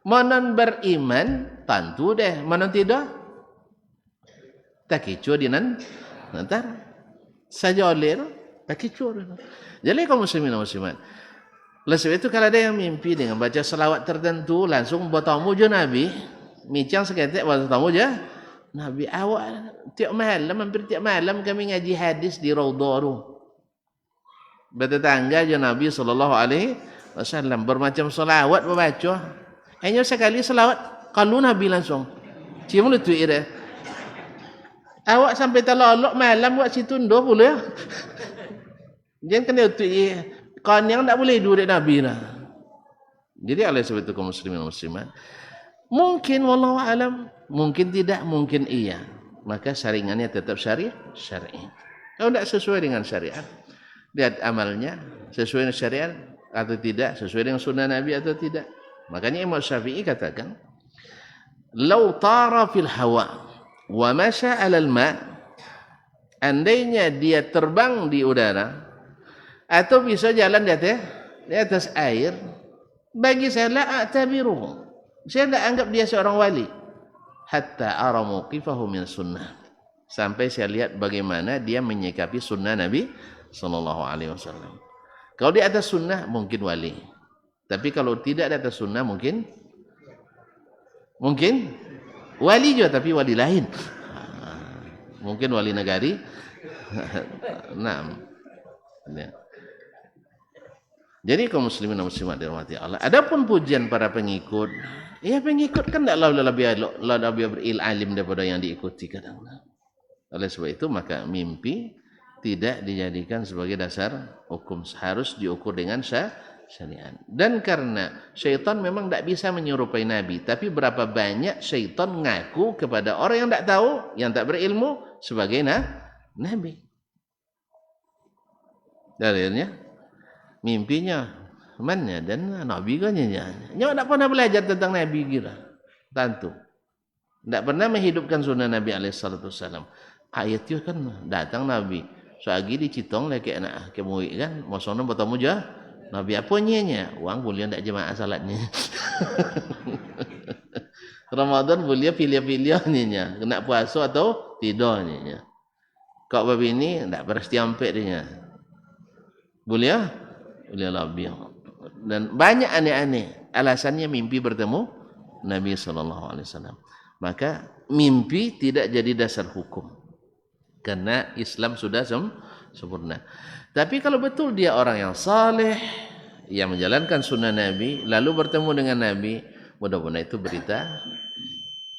Manon beriman tentu deh, manon tidak tak kecuali di nanti saja oleh tak kecuali. Jadi kaum muslimin dan muslimat, oleh sebab itu kalau ada yang mimpi dengan baca selawat tertentu langsung buat tamu je Nabi, micang seketik buat tamu je Nabi. Awak hampir tiap malam kami ngaji hadis di Raudhah tu. Bertetangga je Nabi SAW bermacam selawat membaca. Hanya sekali selawat kalau Nabi langsung. Cuma lu tu ira. Awak sampai terlolok malam buat situ ndo boleh. Jangan kena tu kan yang tak boleh duduk Nabi lah. Jadi oleh sebab itu kaum muslimin dan muslimat, mungkin wallahu alam, mungkin tidak, mungkin iya. Maka saringannya tetap syar'i. Kalau tidak sesuai dengan syariat, lihat amalnya sesuai dengan syariat atau tidak, sesuai dengan sunnah Nabi atau tidak. Makanya Imam Syafi'i katakan, "Lau tara fil hawa wa masya 'alal ma'", andainya dia terbang di udara atau bisa jalan di atas air, bagi saya la a'tabiruhu, saya tidak anggap dia seorang wali, hatta ara mauqifahu min sunnah, sampai saya lihat bagaimana dia menyikapi sunnah Nabi sallallahu alaihi wasallam. Kalau di atas sunnah mungkin wali, tapi kalau tidak di atas sunnah mungkin wali juga, tapi wali lain. Mungkin wali negari. Nah, jadi kaum muslimin dan muslimat dirahmati Allah. Adapun pujian para pengikut, ya pengikut kan tidaklah lebih berilim daripada yang diikuti kadang. Oleh sebab itu maka mimpi tidak dijadikan sebagai dasar hukum, harus diukur dengan syariat. Dan karena syaitan memang tidak bisa menyerupai Nabi, tapi berapa banyak syaitan ngaku kepada orang yang tidak tahu, yang tak berilmu sebagai Nabi. Dalilnya mimpinya mana dan Nabi kan nyak tak pernah belajar tentang Nabi kira. Tentu tidak pernah menghidupkan sunnah Nabi alaihissalam. Ayat itu kan datang Nabi seagi dicitong lagi anak kemuik kan maksudnya bertemu je Nabi apa nyenya uang boleh tak jemaah salatnya. Ramadan boleh pilih-pilih nyenya kena puasa atau tidak nyenya. Kok babi ini tak pernah setiampek dia. Boleh lebih. Dan banyak aneh-aneh alasannya mimpi bertemu Nabi SAW. Maka mimpi tidak jadi dasar hukum, karena Islam sudah sempurna. Tapi kalau betul dia orang yang saleh, yang menjalankan sunnah Nabi, lalu bertemu dengan Nabi, mudah-mudahan itu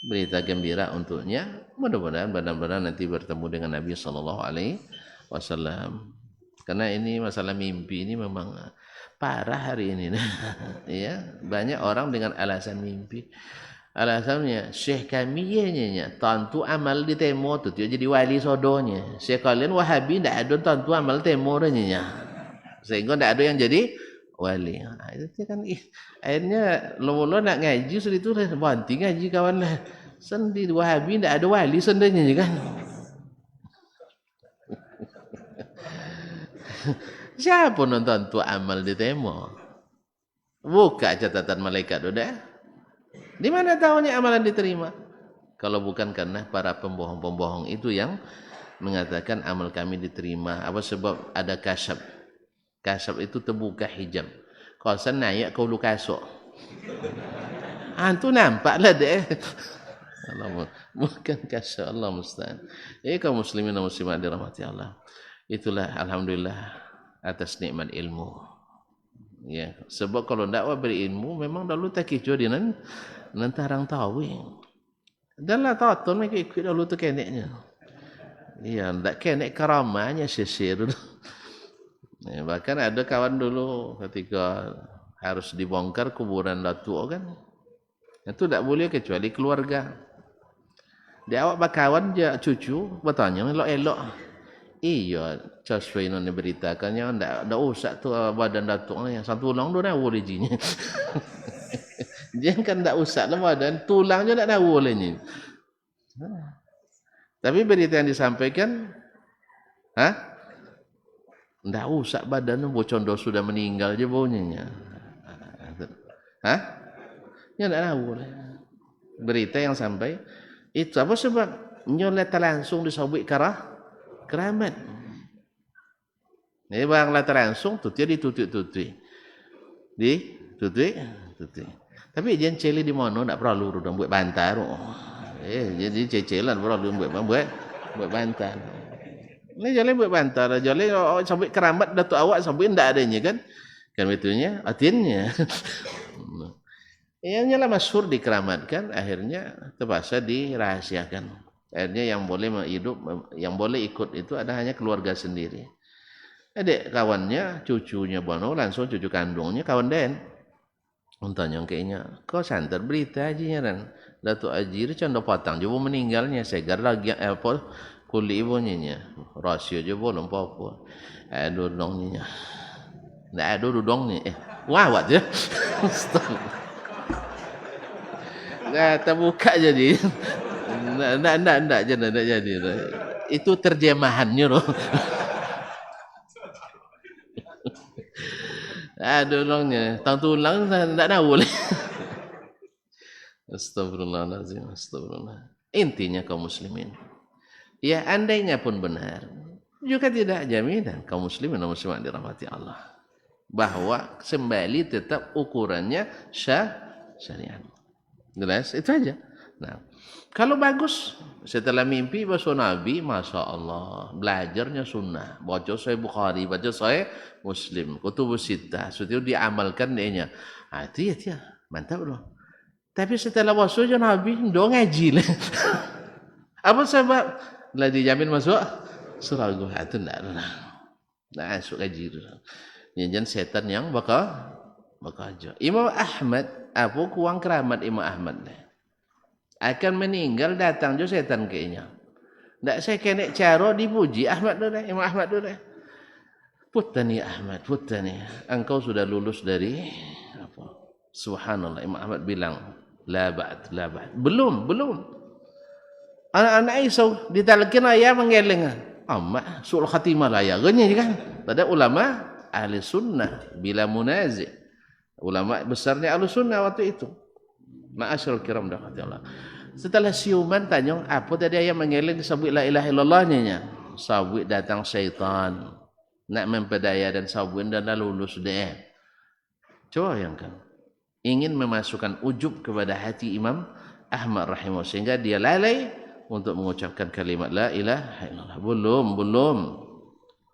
berita gembira untuknya. Mudah-mudahan benar-benar nanti bertemu dengan Nabi SAW. Karena ini masalah mimpi ini memang parah hari ini. Ya, banyak orang dengan alasan mimpi. Alasannya Syekh kami nya tentu amal di temo tu dia jadi wali sodonya. Syekh kalian Wahabi tidak ada tentu amal temo nya. Sehingga tidak ada yang jadi wali. Itu kan akhirnya lo nak ngaji sudah itu banting ngaji kawan lah. Sendi Wahabi tidak ada wali sendirinya kan. Siapa nonton tu amal di temo? Buka catatan malaikat udah. Di mana tahunya amalan diterima? Kalau bukan karena para pembohong-pembohong itu yang mengatakan amal kami diterima. Apa sebab ada kasyaf? Kasyaf itu terbuka hijab. Kalau sana naik kau lu kasok. Antu nampaklah deh. Allah, bukan kasyaf, Allah musta'an. Kaum muslimin dan muslimat dirahmati Allah. Itulah alhamdulillah atas nikmat ilmu. Ya, sebab kalau dakwah berilmu memang dahulu tak kicau dia nanti orang tahu. Dan lah tahu mereka ikut dahulu tu keneknya. Ya, tak kenek karamanya sisir. Ya, bahkan ada kawan dulu ketika harus dibongkar kuburan datuk kan. Itu tak boleh kecuali keluarga. Dia awak bakawan je cucu bertanya elok-elok. Iya, sesuai yang diberitakan yang ndak usah tu badan datuk yang satu tulang tu dah boleh jinya. Dia kan ndak usah lah badan, tulang je ndak tahu olehnya. Tapi berita yang disampaikan, ndak usah badan bocondo sudah meninggal je baunya. Ya ndak tahu oleh. Berita yang sampai itu apa sebab nyoleta langsung disabik keramat. Ini bang latar langsung tu dia ditutui. Tapi jangan celi di mana nak perlu dah buat bantar. Jadi cecelan perlu buat bantar. Ini jalan buat bantar, jalan sampai keramat datuk awak sampai ndak adanya kan? Kan betulnya atinnya. Yang nyala masyhur dikeramatkan akhirnya terpaksa dirahasiakan. Akhirnya yang boleh hidup, yang boleh ikut itu ada hanya keluarga sendiri. Adik kawannya, cucunya bono, langsung cucu kandungnya kawan den. Untanya kayaknya, kau santer berita aja kan. Datuk Haji itu contoh patang, coba meninggalnya segar lagi Kulit ibunya rahsia je boleh apa-apa. Ada dongnya. Ndak ada dongnya. Wah, je. Nah, terbuka jadi. Ndak jadi. Itu terjemahannya loh. Ada dongnya. Tang tulang ndak tahu boleh. Astagfirullahaladzim, astagfirullah. Intinya kaum muslimin. Ya andainya pun benar. Juga tidak jaminan kaum muslimin dan muslimat dirahmati Allah. Bahwa sembali tetap ukurannya syariat. Jelas? Itu aja. Nah, kalau bagus setelah mimpi bahasa Nabi, Masya Allah, belajarnya sunnah, baca Sahih Bukhari, baca Sahih Muslim, Kutubus Sittah, sudah diamalkan dia. Itu ya, mantap loh. Tapi setelah wasunya Nabi, do ngaji lah. Apa sebab? Lah dijamin masuk surga. Itu enggak lah. Enggak masuk ngaji. Jangan setan yang bakal aja. Imam Ahmad, apa kuang keramat Imam Ahmad lah. Akan meninggal datang jo setan kayaknya. Enggak saya kena cara dipuji Ahmad tu dah, Imam Ahmad tu dah. Putani Ahmad, putani. Engkau sudah lulus dari apa? Subhanallah, Imam Ahmad bilang, la ba'd. Belum. Anak-anak Isa ditalkin ayah menggeleng. Amma sul khatimah lah ya. Ganya kan. Pada ulama ahli sunnah bila munazi. Ulama besarnya ahli sunnah waktu itu. Ma'asyarul kiram dakati Allah. Setelah siuman tanya, apa tadi ayah menggeleng sabit la ilaha illallahnya? Sabit datang syaitan. Nak mempedaya dan sabit dan lulus deh. Coba yang kan. Ingin memasukkan ujub kepada hati Imam Ahmad rahimahullah sehingga dia lalai untuk mengucapkan kalimat la ilaha illallah. Belum.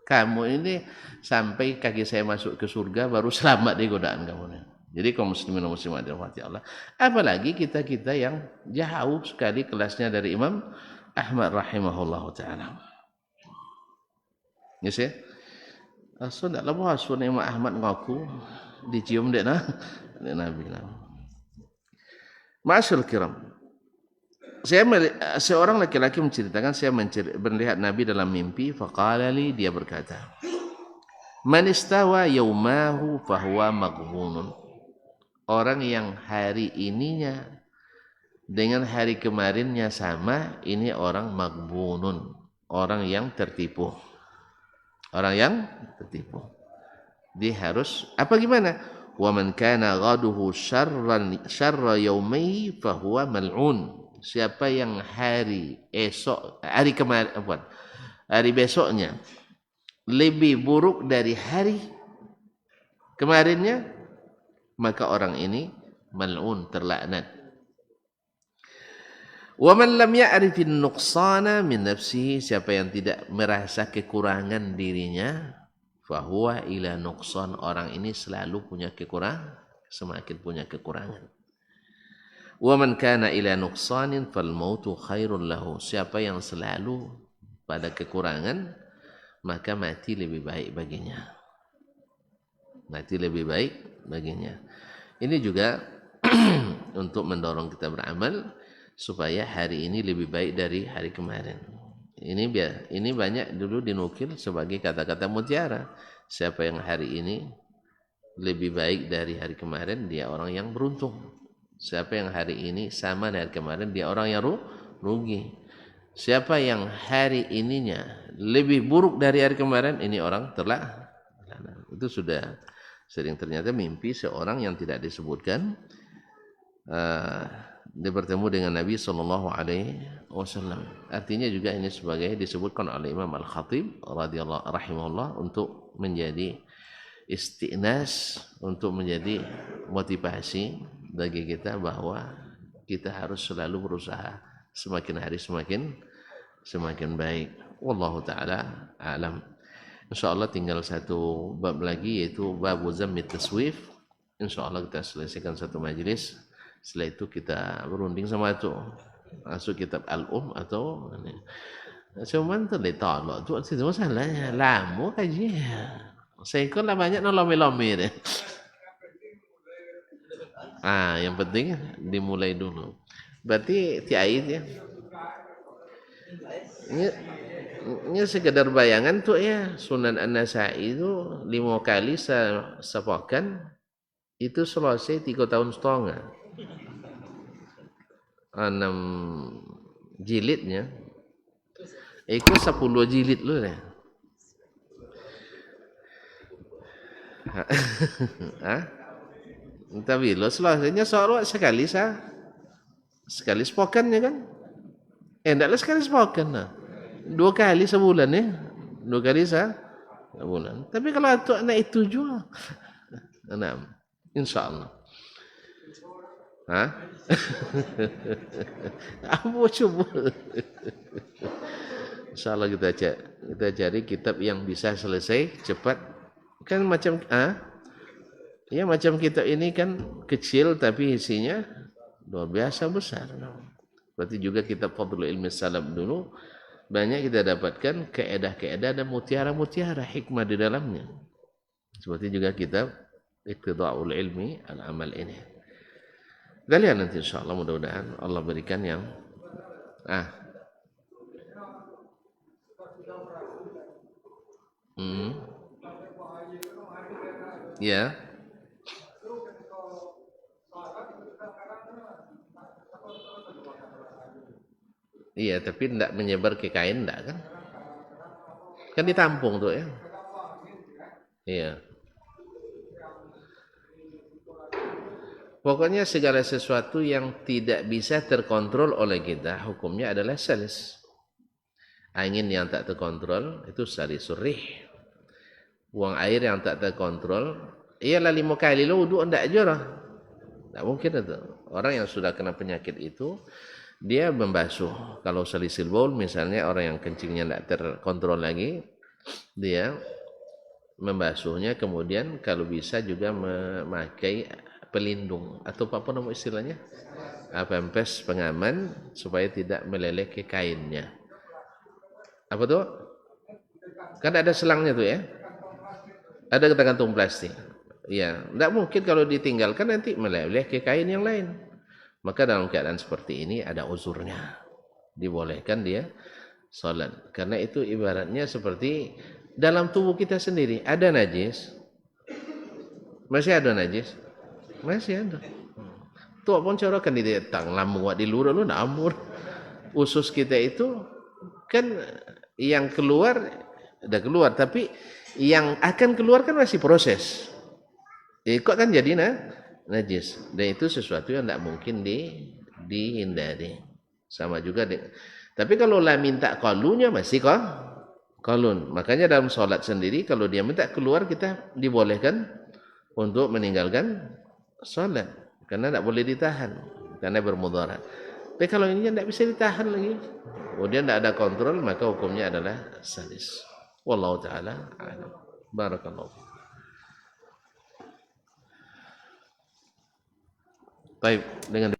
Kamu ini sampai kaki saya masuk ke surga baru selamat dari godaan kamu ni. Jadi kaum muslimin dan muslimat dirahmati Allah. Apalagi kita yang jauh sekali kelasnya dari Imam Ahmad rahimahullah taala. Ya sih. Asal tak lama asal Imam Ahmad ngaku dicium dek nah. Nabi. Ma'asyarul kiram. Seorang laki-laki menceritakan saya melihat Nabi dalam mimpi, faqala li, dia berkata, man istawa yaumahu fahuwa maghbunun. Orang yang hari ininya dengan hari kemarinnya sama, ini orang maghbunun, orang yang tertipu. Dia harus apa gimana? Wa man kana ghaduhu syarra yaumihi fahuwa mal'un. Siapa yang hari besoknya lebih buruk dari hari kemarinnya, maka orang ini mal'un, terlaknat. Wa man lam ya'rifin nuqsana min nafsihi, siapa yang tidak merasa kekurangan dirinya, fahuwa ila nuqsan, orang ini selalu punya kekurangan, semakin punya kekurangan. Wa man kana ila nuqsanin fal mautu khairul lahu, siapa yang selalu pada kekurangan, maka mati lebih baik baginya. Ini juga untuk mendorong kita beramal supaya hari ini lebih baik dari hari kemarin. Ini banyak dulu dinukil sebagai kata-kata mutiara. Siapa yang hari ini lebih baik dari hari kemarin, dia orang yang beruntung. Siapa yang hari ini sama dengan hari kemarin, dia orang yang rugi. Siapa yang hari ininya lebih buruk dari hari kemarin, ini orang terlaknat. Itu sudah sering ternyata mimpi seorang yang tidak disebutkan. Dia bertemu dengan Nabi SAW. Artinya juga ini sebagai disebutkan oleh Imam Al-Khatib radhiyallahu rahimahullah untuk menjadi istinas, untuk menjadi motivasi bagi kita bahwa kita harus selalu berusaha semakin hari semakin baik. Wallahu taala alam. Insyaallah tinggal satu bab lagi, yaitu bab zammit taswif. Insyaallah kita selesaikan satu majlis. Setelah itu kita berunding sama itu masuk kitab atau ini. Cuman terletak lah tu itu masalahnya lama kaji. Saya kan lah banyak nolomi deh. Yang penting dimulai dulu. Berarti tiait ya. Ini sekedar bayangan tuh ya, Sunan An-Nasa'i itu 5 kali sepokan itu selesai 3 tahun setengah. 6 jilidnya. Itu 10 jilid lu ya. Hah? Tapi lo selesainya soal sekali sepokannya kan? Endaklah sekali sepokan nah. 2 kali sebulan ya. 2 kali sebulan. Tapi kalau itu anak itu jual. Nah, insyaallah. Hah? Apa coba? Insyaallah kita cari kitab yang bisa selesai cepat. Kan macam ya macam kitab ini kan kecil tapi isinya luar biasa besar. Berarti juga kitab Fadlul Ilmi Salam dulu banyak kita dapatkan keedah-keedah dan mutiara-mutiara hikmah di dalamnya. Seperti juga kitab Iqtida'ul Ilmi Al-Amal ini. Kita lihat nanti insyaallah, mudah-mudahan Allah berikan yang ya. Iya, tapi tidak menyebar ke kain enggak kan? Kan ditampung tuh ya. Iya. Pokoknya segala sesuatu yang tidak bisa terkontrol oleh kita, hukumnya adalah salis. Angin yang tak terkontrol itu salisul rih. Buang air yang tak terkontrol, iyalah 5 kali lo wudu enggak aja lah. Enggak mungkin itu. Orang yang sudah kena penyakit itu dia membasuh. Kalau salisil baul misalnya orang yang kencingnya tidak terkontrol lagi, dia membasuhnya, kemudian kalau bisa juga memakai pelindung atau apa nama istilahnya, pampers pengaman supaya tidak meleleh ke kainnya. Apa tuh? Kan ada selangnya tuh ya, ada kantung plastik. Ya, tidak mungkin kalau ditinggalkan nanti meleleh ke kain yang lain. Maka dalam keadaan seperti ini ada uzurnya, dibolehkan dia sholat. Karena itu ibaratnya seperti dalam tubuh kita sendiri ada najis, masih ada najis, masih ada. Tuh pun cara kan ditang lamu di luar lu namur. Usus kita itu kan yang keluar udah keluar, tapi yang akan keluar kan masih proses. Kok kan jadi najis, dan itu sesuatu yang tidak mungkin dihindari. Sama juga tapi kalau lah minta qalunya masih qalun. Makanya dalam sholat sendiri kalau dia minta keluar kita dibolehkan untuk meninggalkan sholat karena tidak boleh ditahan karena bermudarat. Tapi kalau ini tidak bisa ditahan lagi, kemudian tidak ada kontrol, maka hukumnya adalah salis. Wallahu taala a'lam. Barakallahu. Baik, dengan